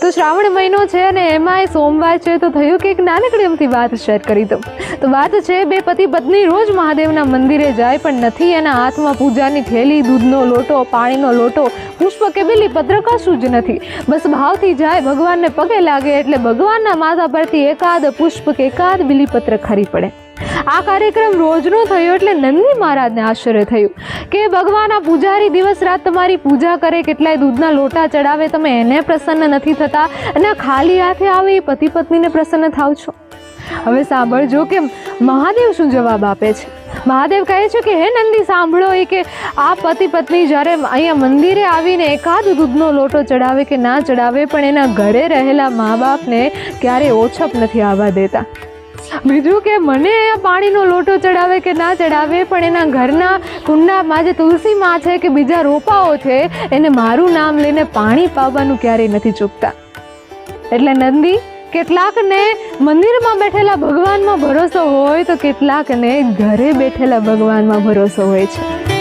તો શ્રાવણ મહિનો છે અને એમાંય સોમવાર છે, તો થયું કે એક નાનકડી અમથી વાત શેર કરી દઉં. તો વાત છે, બે પતિ પત્ની રોજ મહાદેવના મંદિરે જાય, પણ નથી એના હાથમાં પૂજાની થેલી, દૂધનો લોટો, પાણીનો લોટો, પુષ્પ કે બીલીપત્ર કશું જ નથી. બસ ભાવથી જાય, ભગવાનને પગે લાગે એટલે ભગવાનના માથા પરથી એકાદ પુષ્પ કે એકાદ બીલીપત્ર ખરી પડે. આ કાર્યક્રમ રોજનો થયો એટલે નંદી મહારાજને આશ્ચર્ય થયું કે ભગવાન, આ પૂજારી દિવસ રાત તમારી પૂજા કરે, કેટલાય દૂધના લોટા ચડાવે, તમે એને પ્રસન્ન નથી થતા અને ખાલી હાથે આવે એ પતિ પત્નીને પ્રસન્ન થાવ છો. હવે સાંભળજો કે મહાદેવ શું જવાબ આપે છે. મહાદેવ કહે છે કે હે નંદી, સાંભળો એ કે આ પતિ પત્ની જ્યારે અહીંયા મંદિરે આવીને એકાદ દૂધનો લોટો ચડાવે કે ના ચડાવે, પણ એના ઘરે રહેલા મા બાપને ક્યારેય ઓછપ નથી આવવા દેતા. બીજું કે મને અહીંયા પાણીનો લોટો ચડાવે કે ના ચડાવે, પણ એના ઘરના કુંડામાં જે તુલસી માં છે કે બીજા રોપાઓ છે, એને મારું નામ લઈને પાણી પાવાનું ક્યારેય નથી ચૂકતા. એટલે નંદી, કેટલાકને મંદિરમાં બેઠેલા ભગવાનમાં ભરોસો હોય, તો કેટલાકને ઘરે બેઠેલા ભગવાનમાં ભરોસો હોય છે.